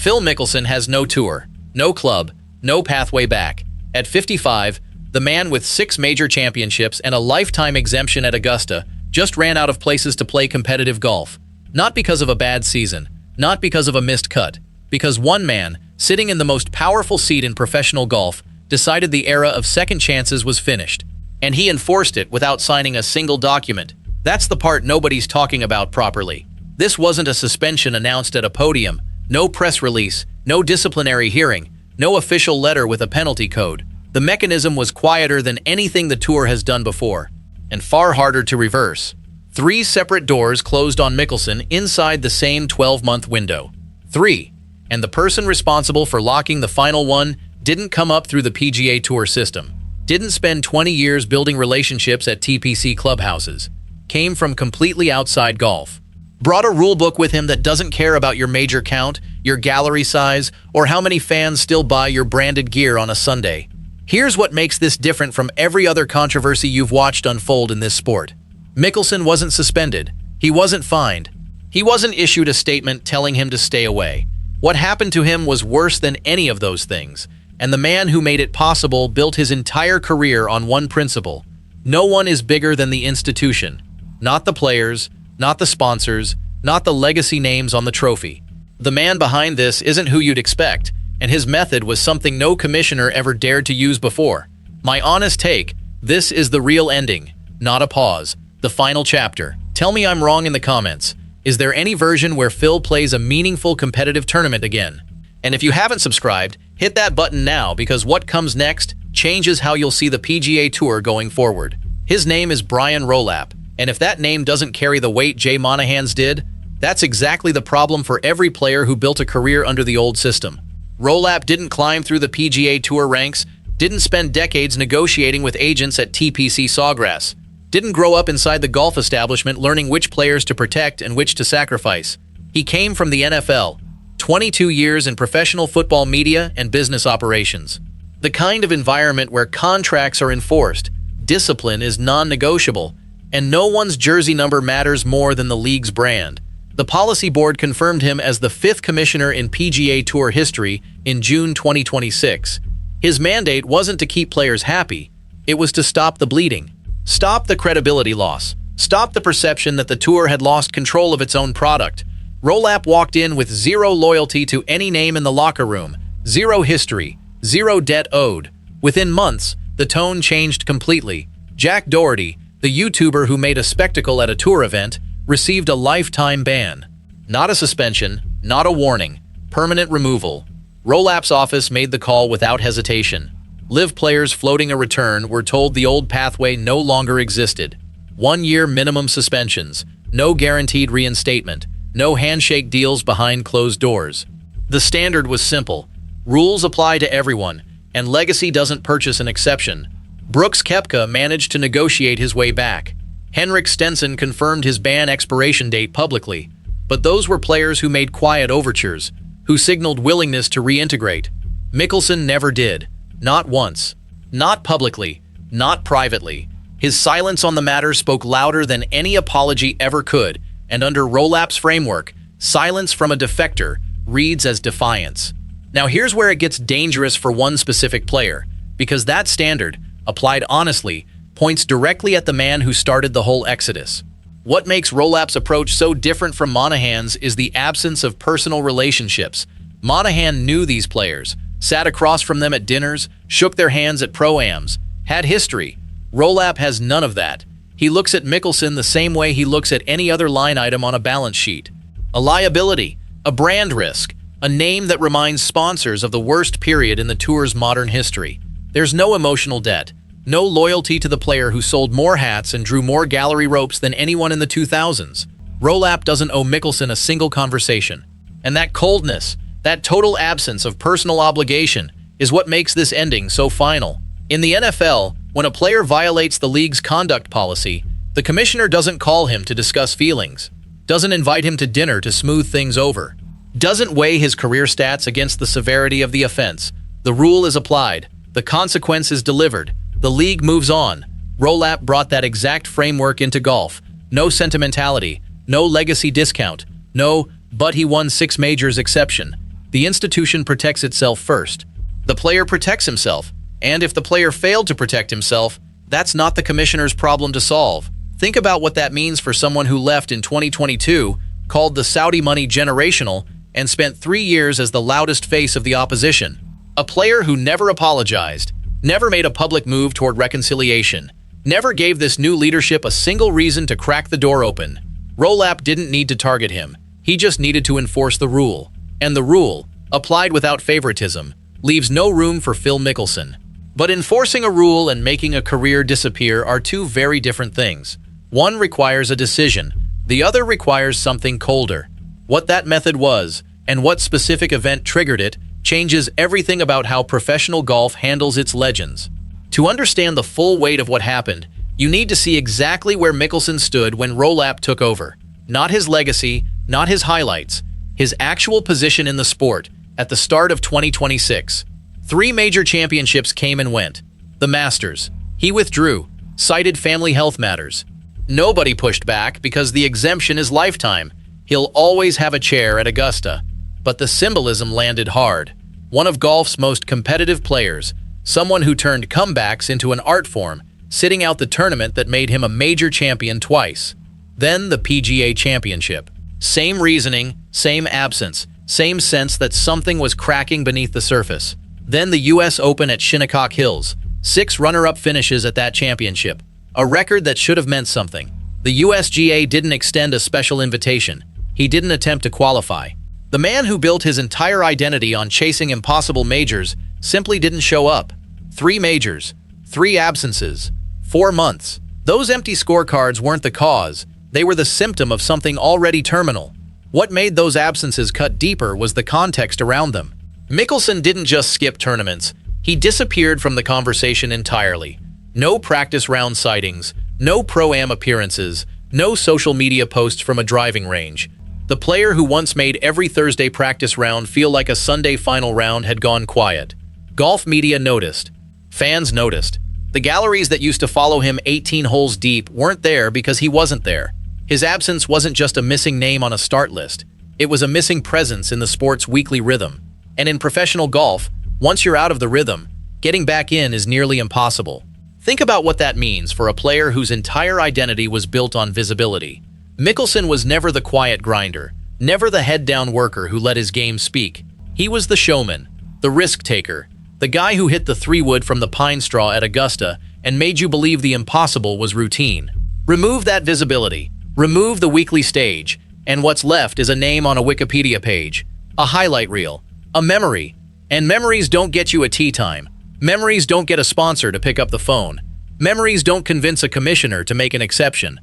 Phil Mickelson has no tour, no club, no pathway back. At 55, the man with 6 major championships and a lifetime exemption at Augusta just ran out of places to play competitive golf. Not because of a bad season, not because of a missed cut, because one man, sitting in the most powerful seat in professional golf, decided the era of second chances was finished. And he enforced it without signing a single document. That's the part nobody's talking about properly. This wasn't a suspension announced at a podium, no press release, no disciplinary hearing, no official letter with a penalty code. The mechanism was quieter than anything the tour has done before, and far harder to reverse. 3 separate doors closed on Mickelson inside the same 12-month window. 3. And the person responsible for locking the final one didn't come up through the PGA Tour system, didn't spend 20 years building relationships at TPC clubhouses, came from completely outside golf, brought a rulebook with him that doesn't care about your major count, your gallery size, or how many fans still buy your branded gear on a Sunday. Here's what makes this different from every other controversy you've watched unfold in this sport. Mickelson wasn't suspended. He wasn't fined. He wasn't issued a statement telling him to stay away. What happened to him was worse than any of those things, and the man who made it possible built his entire career on one principle. No one is bigger than the institution. Not the players, not the sponsors, not the legacy names on the trophy. The man behind this isn't who you'd expect, and his method was something no commissioner ever dared to use before. My honest take, this is the real ending, not a pause, the final chapter. Tell me I'm wrong in the comments. Is there any version where Phil plays a meaningful competitive tournament again? And if you haven't subscribed, hit that button now, because what comes next changes how you'll see the PGA Tour going forward. His name is Brian Rolapp, and if that name doesn't carry the weight Jay Monahan's did, that's exactly the problem for every player who built a career under the old system. Rolap didn't climb through the PGA Tour ranks, didn't spend decades negotiating with agents at TPC Sawgrass, didn't grow up inside the golf establishment learning which players to protect and which to sacrifice. He came from the NFL, 22 years in professional football media and business operations. The kind of environment where contracts are enforced, discipline is non-negotiable, and no one's jersey number matters more than the league's brand. The policy board confirmed him as the 5th commissioner in PGA Tour history in June 2026. His mandate wasn't to keep players happy, it was to stop the bleeding. Stop the credibility loss. Stop the perception that the tour had lost control of its own product. Rolap walked in with zero loyalty to any name in the locker room, zero history, zero debt owed. Within months, the tone changed completely. Jack Doherty, the YouTuber who made a spectacle at a tour event, received a lifetime ban. Not a suspension, not a warning, permanent removal. Rolap's office made the call without hesitation. LIV players floating a return were told the old pathway no longer existed. 1-year minimum suspensions, no guaranteed reinstatement, no handshake deals behind closed doors. The standard was simple. Rules apply to everyone, and legacy doesn't purchase an exception. Brooks Koepka managed to negotiate his way back. Henrik Stenson confirmed his ban expiration date publicly, but those were players who made quiet overtures, who signaled willingness to reintegrate. Mickelson never did. Not once. Not publicly. Not privately. His silence on the matter spoke louder than any apology ever could, and under Rolap's framework, silence from a defector reads as defiance. Now here's where it gets dangerous for one specific player, because that standard, applied honestly, points directly at the man who started the whole exodus. What makes Rolap's approach so different from Monahan's is the absence of personal relationships. Monahan knew these players, sat across from them at dinners, shook their hands at pro-ams, had history. Rolap has none of that. He looks at Mickelson the same way he looks at any other line item on a balance sheet. A liability, a brand risk, a name that reminds sponsors of the worst period in the tour's modern history. There's no emotional debt. No loyalty to the player who sold more hats and drew more gallery ropes than anyone in the 2000s. Rolap doesn't owe Mickelson a single conversation. And that coldness, that total absence of personal obligation, is what makes this ending so final. In the NFL, when a player violates the league's conduct policy, the commissioner doesn't call him to discuss feelings, doesn't invite him to dinner to smooth things over, doesn't weigh his career stats against the severity of the offense. The rule is applied, the consequence is delivered. The league moves on. Rolap brought that exact framework into golf. No sentimentality, no legacy discount, no "but he won 6 majors" exception. The institution protects itself first. The player protects himself. And if the player failed to protect himself, that's not the commissioner's problem to solve. Think about what that means for someone who left in 2022, called the Saudi money generational, and spent 3 years as the loudest face of the opposition. A player who never apologized, never made a public move toward reconciliation, never gave this new leadership a single reason to crack the door open. Rolap didn't need to target him. He just needed to enforce the rule. And the rule, applied without favoritism, leaves no room for Phil Mickelson. But enforcing a rule and making a career disappear are two very different things. One requires a decision. The other requires something colder. What that method was, and what specific event triggered it, changes everything about how professional golf handles its legends. To understand the full weight of what happened, you need to see exactly where Mickelson stood when Rolap took over. Not his legacy, not his highlights, his actual position in the sport at the start of 2026. 3 major championships came and went. The Masters. He withdrew, cited family health matters. Nobody pushed back because the exemption is lifetime. He'll always have a chair at Augusta. But the symbolism landed hard. One of golf's most competitive players, someone who turned comebacks into an art form, sitting out the tournament that made him a major champion twice. Then the PGA Championship. Same reasoning, same absence, same sense that something was cracking beneath the surface. Then the US Open at Shinnecock Hills. 6 runner-up finishes at that championship. A record that should have meant something. The USGA didn't extend a special invitation. He didn't attempt to qualify. The man who built his entire identity on chasing impossible majors simply didn't show up. 3 majors, 3 absences, 4 months. Those empty scorecards weren't the cause. They were the symptom of something already terminal. What made those absences cut deeper was the context around them. Mickelson didn't just skip tournaments. He disappeared from the conversation entirely. No practice round sightings, no pro-am appearances, no social media posts from a driving range. The player who once made every Thursday practice round feel like a Sunday final round had gone quiet. Golf media noticed. Fans noticed. The galleries that used to follow him 18 holes deep weren't there because he wasn't there. His absence wasn't just a missing name on a start list. It was a missing presence in the sport's weekly rhythm. And in professional golf, once you're out of the rhythm, getting back in is nearly impossible. Think about what that means for a player whose entire identity was built on visibility. Mickelson was never the quiet grinder, never the head-down worker who let his game speak. He was the showman, the risk-taker, the guy who hit the 3-wood from the pine straw at Augusta and made you believe the impossible was routine. Remove that visibility, remove the weekly stage, and what's left is a name on a Wikipedia page, a highlight reel, a memory. And memories don't get you a tee time. Memories don't get a sponsor to pick up the phone. Memories don't convince a commissioner to make an exception.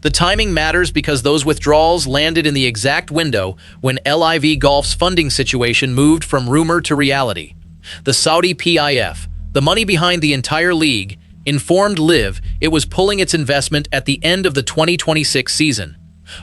The timing matters because those withdrawals landed in the exact window when LIV Golf's funding situation moved from rumor to reality. The Saudi PIF, the money behind the entire league, informed LIV it was pulling its investment at the end of the 2026 season.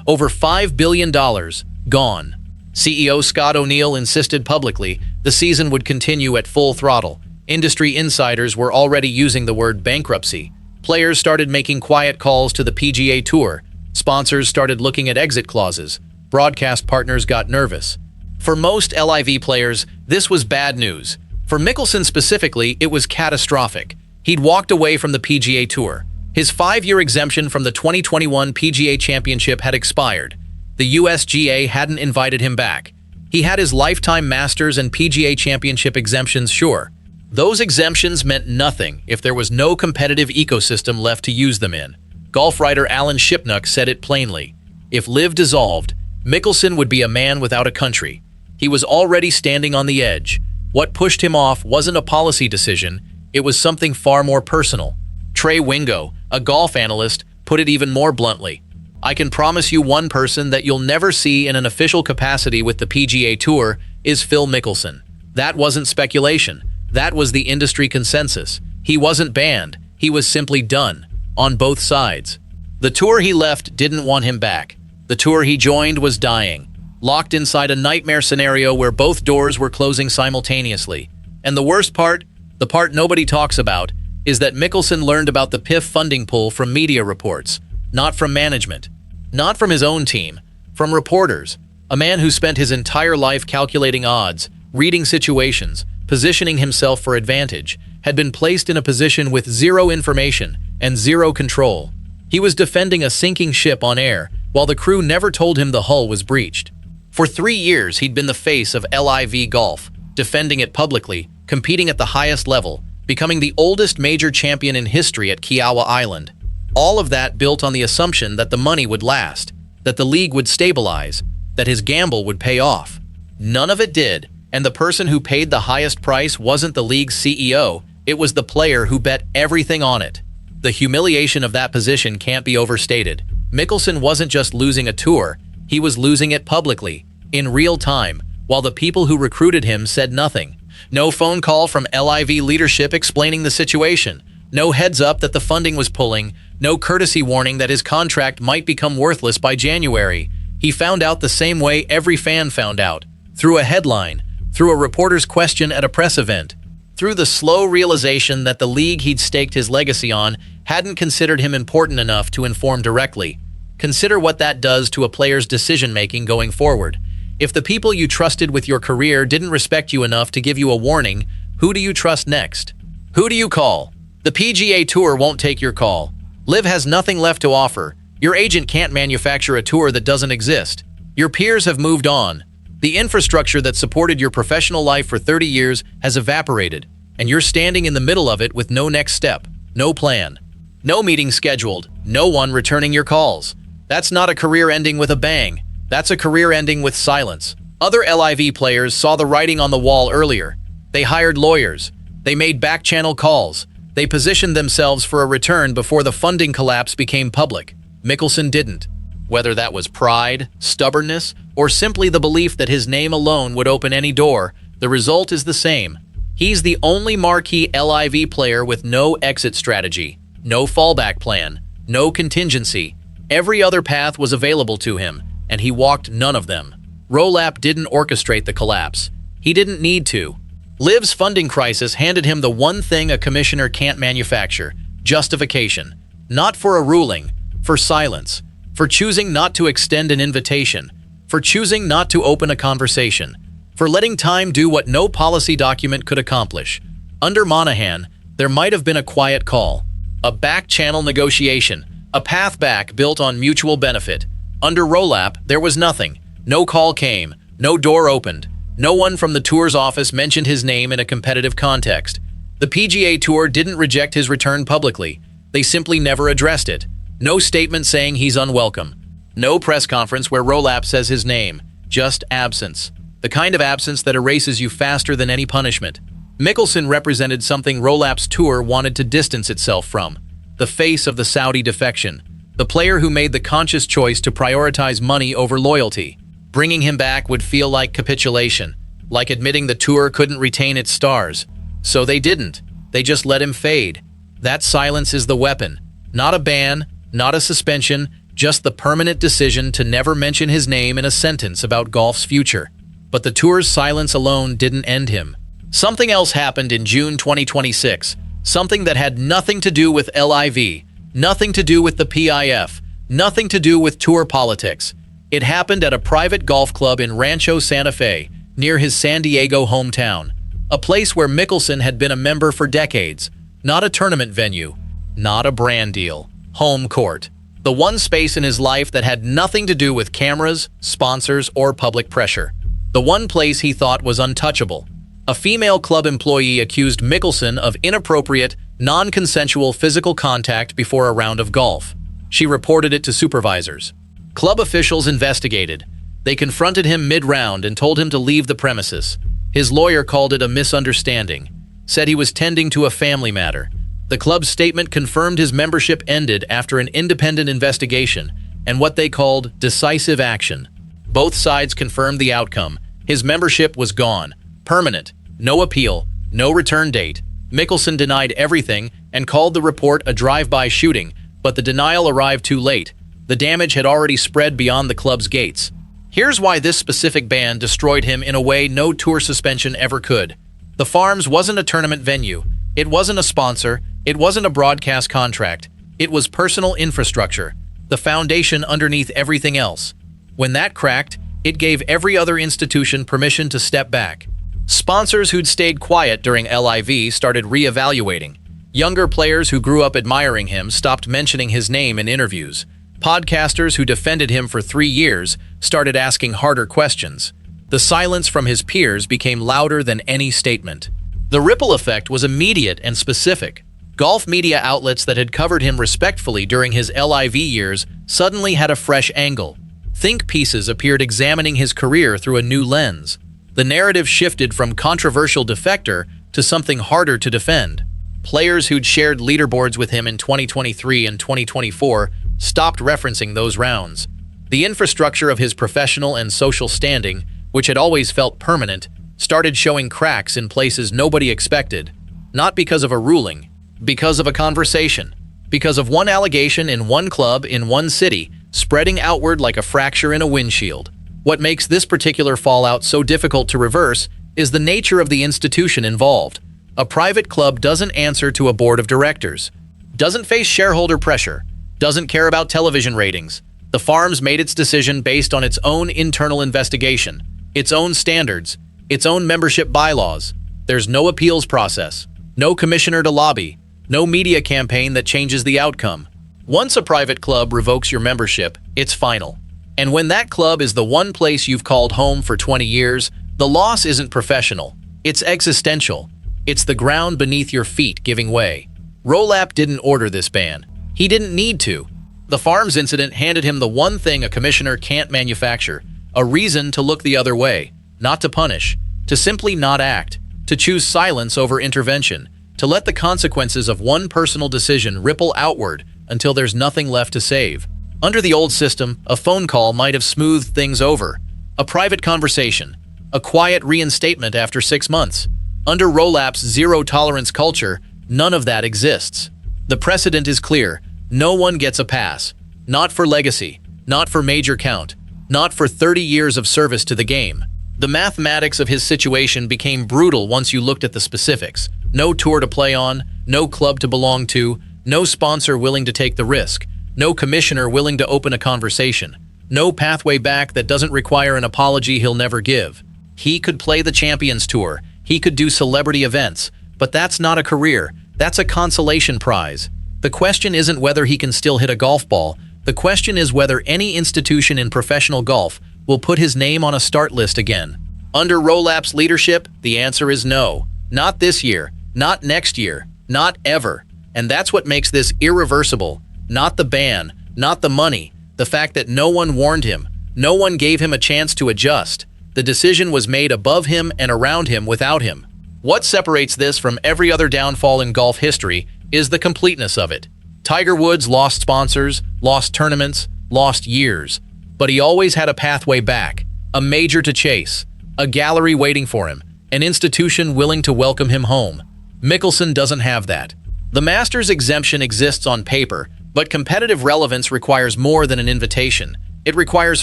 Over $5 billion gone. CEO Scott O'Neill insisted publicly the season would continue at full throttle. Industry insiders were already using the word bankruptcy. Players started making quiet calls to the PGA Tour. Sponsors started looking at exit clauses. Broadcast partners got nervous. For most LIV players, this was bad news. For Mickelson specifically, it was catastrophic. He'd walked away from the PGA Tour. His 5-year exemption from the 2021 PGA Championship had expired. The USGA hadn't invited him back. He had his lifetime Masters and PGA Championship exemptions, sure. Those exemptions meant nothing if there was no competitive ecosystem left to use them in. Golf writer Alan Shipnuck said it plainly. If LIV dissolved, Mickelson would be a man without a country. He was already standing on the edge. What pushed him off wasn't a policy decision, it was something far more personal. Trey Wingo, a golf analyst, put it even more bluntly. I can promise you one person that you'll never see in an official capacity with the PGA Tour is Phil Mickelson. That wasn't speculation. That was the industry consensus. He wasn't banned. He was simply done. On both sides. The tour he left didn't want him back. The tour he joined was dying. Locked inside a nightmare scenario where both doors were closing simultaneously. And the worst part, the part nobody talks about, is that Mickelson learned about the PIF funding pull from media reports. Not from management. Not from his own team. From reporters. A man who spent his entire life calculating odds, reading situations, positioning himself for advantage, had been placed in a position with zero information and zero control. He was defending a sinking ship on air, while the crew never told him the hull was breached. For 3 years, he'd been the face of LIV Golf, defending it publicly, competing at the highest level, becoming the oldest major champion in history at Kiowa Island. All of that built on the assumption that the money would last, that the league would stabilize, that his gamble would pay off. None of it did, and the person who paid the highest price wasn't the league's CEO, it was the player who bet everything on it. The humiliation of that position can't be overstated. Mickelson wasn't just losing a tour, he was losing it publicly, in real time, while the people who recruited him said nothing. No phone call from LIV leadership explaining the situation, no heads up that the funding was pulling, no courtesy warning that his contract might become worthless by January. He found out the same way every fan found out, through a headline, through a reporter's question at a press event, through the slow realization that the league he'd staked his legacy on hadn't considered him important enough to inform directly. Consider what that does to a player's decision-making going forward. If the people you trusted with your career didn't respect you enough to give you a warning, who do you trust next? Who do you call? The PGA Tour won't take your call. LIV has nothing left to offer. Your agent can't manufacture a tour that doesn't exist. Your peers have moved on. The infrastructure that supported your professional life for 30 years has evaporated, and you're standing in the middle of it with no next step, no plan, no meeting scheduled, no one returning your calls. That's not a career ending with a bang. That's a career ending with silence. Other LIV players saw the writing on the wall earlier. They hired lawyers. They made back-channel calls. They positioned themselves for a return before the funding collapse became public. Mickelson didn't. Whether that was pride, stubbornness, or simply the belief that his name alone would open any door, the result is the same. He's the only marquee LIV player with no exit strategy, no fallback plan, no contingency. Every other path was available to him, and he walked none of them. Rolap didn't orchestrate the collapse. He didn't need to. LIV's funding crisis handed him the one thing a commissioner can't manufacture: justification. Not for a ruling, for silence, for choosing not to extend an invitation, for choosing not to open a conversation, for letting time do what no policy document could accomplish. Under Monahan, there might have been a quiet call, a back-channel negotiation, a path back built on mutual benefit. Under Rolap, there was nothing. No call came, no door opened. No one from the tour's office mentioned his name in a competitive context. The PGA Tour didn't reject his return publicly. They simply never addressed it. No statement saying he's unwelcome. No press conference where Rolap says his name. Just absence. The kind of absence that erases you faster than any punishment. Mickelson represented something Rolap's tour wanted to distance itself from. The face of the Saudi defection. The player who made the conscious choice to prioritize money over loyalty. Bringing him back would feel like capitulation, like admitting the tour couldn't retain its stars. So they didn't. They just let him fade. That silence is the weapon. Not a ban, not a suspension, just the permanent decision to never mention his name in a sentence about golf's future. But the tour's silence alone didn't end him. Something else happened in June 2026, something that had nothing to do with LIV, nothing to do with the PIF, nothing to do with tour politics. It happened at a private golf club in Rancho Santa Fe, near his San Diego hometown, a place where Mickelson had been a member for decades. Not a tournament venue, not a brand deal, home court. The one space in his life that had nothing to do with cameras, sponsors, or public pressure. The one place he thought was untouchable. A female club employee accused Mickelson of inappropriate, non-consensual physical contact before a round of golf. She reported it to supervisors. Club officials investigated. They confronted him mid-round and told him to leave the premises. His lawyer called it a misunderstanding, said he was tending to a family matter. The club's statement confirmed his membership ended after an independent investigation and what they called decisive action. Both sides confirmed the outcome. His membership was gone, permanent, no appeal, no return date. Mickelson denied everything and called the report a drive-by shooting, but the denial arrived too late. The damage had already spread beyond the club's gates. Here's why this specific ban destroyed him in a way no tour suspension ever could. The Farms wasn't a tournament venue. It wasn't a sponsor. It wasn't a broadcast contract. It was personal infrastructure, the foundation underneath everything else. When that cracked, It gave every other institution permission to step back. Sponsors who'd stayed quiet during LIV started re-evaluating. Younger players who grew up admiring him stopped mentioning his name in interviews. Podcasters who defended him for 3 years started asking harder questions. The silence from his peers became louder than any statement. The ripple effect was immediate and specific. Golf media outlets that had covered him respectfully during his LIV years suddenly had a fresh angle. Think pieces appeared examining his career through a new lens. The narrative shifted from controversial defector to something harder to defend. Players who'd shared leaderboards with him in 2023 and 2024 stopped referencing those rounds. The infrastructure of his professional and social standing, which had always felt permanent, started showing cracks in places nobody expected. Not because of a ruling, because of a conversation. Because of one allegation in one club in one city, spreading outward like a fracture in a windshield. What makes this particular fallout so difficult to reverse is the nature of the institution involved. A private club doesn't answer to a board of directors, doesn't face shareholder pressure, doesn't care about television ratings. The Farms made its decision based on its own internal investigation, its own standards, its own membership bylaws. There's no appeals process, no commissioner to lobby, no media campaign that changes the outcome. Once a private club revokes your membership, it's final. And when that club is the one place you've called home for 20 years, the loss isn't professional. It's existential. It's the ground beneath your feet giving way. Rolap didn't order this ban. He didn't need to. The Farms incident handed him the one thing a commissioner can't manufacture, a reason to look the other way, not to punish, to simply not act, to choose silence over intervention, to let the consequences of one personal decision ripple outward until there's nothing left to save. Under the old system, a phone call might have smoothed things over. A private conversation, a quiet reinstatement after 6 months. Under Rolap's zero-tolerance culture, none of that exists. The precedent is clear. No one gets a pass. Not for legacy, not for major count, not for 30 years of service to the game. The mathematics of his situation became brutal once you looked at the specifics. No tour to play on, no club to belong to, no sponsor willing to take the risk, no commissioner willing to open a conversation, no pathway back that doesn't require an apology he'll never give. He could play the Champions Tour, he could do celebrity events, but that's not a career, that's a consolation prize. The question isn't whether he can still hit a golf ball, the question is whether any institution in professional golf will put his name on a start list again. Under Rolap's leadership, the answer is no. Not this year, not next year, not ever. And that's what makes this irreversible. Not the ban, not the money, the fact that no one warned him, no one gave him a chance to adjust. The decision was made above him and around him without him. What separates this from every other downfall in golf history is the completeness of it. Tiger Woods lost sponsors, lost tournaments, lost years, but he always had a pathway back, a major to chase, a gallery waiting for him, an institution willing to welcome him home. Mickelson doesn't have that. The Masters exemption exists on paper, but competitive relevance requires more than an invitation. It requires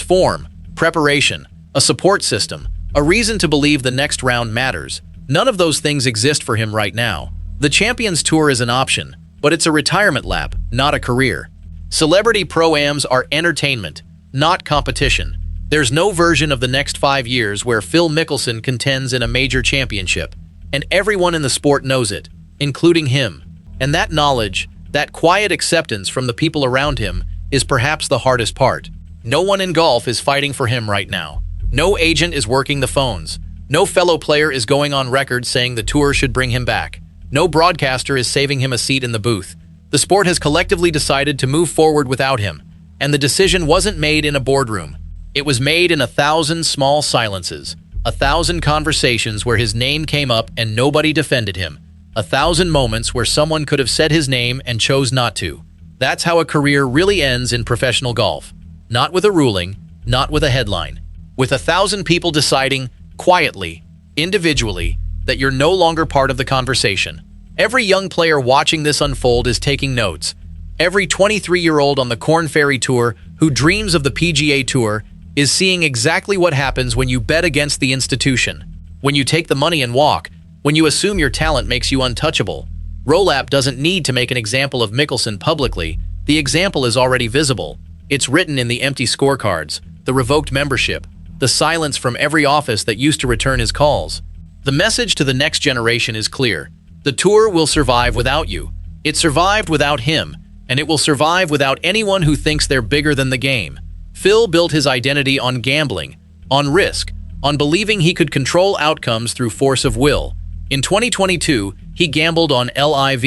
form, preparation, a support system, a reason to believe the next round matters. None of those things exist for him right now. The Champions Tour is an option, but it's a retirement lap, not a career. Celebrity pro-ams are entertainment, not competition. There's no version of the next 5 years where Phil Mickelson contends in a major championship, and everyone in the sport knows it, including him. And that knowledge, that quiet acceptance from the people around him, is perhaps the hardest part. No one in golf is fighting for him right now. No agent is working the phones. No fellow player is going on record saying the tour should bring him back. No broadcaster is saving him a seat in the booth. The sport has collectively decided to move forward without him, and the decision wasn't made in a boardroom. It was made in 1,000 small silences, 1,000 conversations where his name came up and nobody defended him, 1,000 moments where someone could have said his name and chose not to. That's how a career really ends in professional golf. Not with a ruling, not with a headline. With 1,000 people deciding, quietly, individually, that you're no longer part of the conversation. Every young player watching this unfold is taking notes. Every 23-year-old on the Korn Ferry Tour who dreams of the PGA Tour is seeing exactly what happens when you bet against the institution, when you take the money and walk, when you assume your talent makes you untouchable. Rolap doesn't need to make an example of Mickelson publicly. The example is already visible. It's written in the empty scorecards, the revoked membership, the silence from every office that used to return his calls. The message to the next generation is clear. The tour will survive without you. It survived without him, and it will survive without anyone who thinks they're bigger than the game. Phil built his identity on gambling, on risk, on believing he could control outcomes through force of will. In 2022, he gambled on LIV.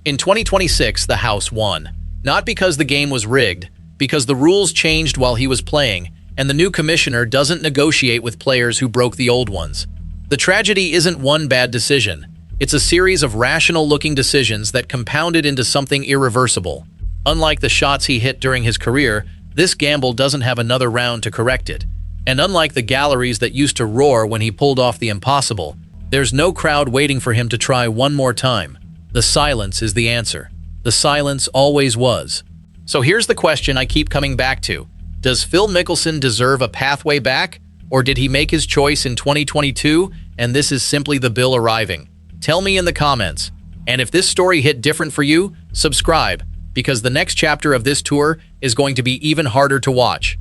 In 2026, the house won. Not because the game was rigged, because the rules changed while he was playing, and the new commissioner doesn't negotiate with players who broke the old ones. The tragedy isn't one bad decision. It's a series of rational-looking decisions that compounded into something irreversible. Unlike the shots he hit during his career, this gamble doesn't have another round to correct it. And unlike the galleries that used to roar when he pulled off the impossible, there's no crowd waiting for him to try one more time. The silence is the answer. The silence always was. So here's the question I keep coming back to. Does Phil Mickelson deserve a pathway back? Or did he make his choice in 2022 and this is simply the bill arriving? Tell me in the comments. And if this story hit different for you, subscribe, because the next chapter of this tour is going to be even harder to watch.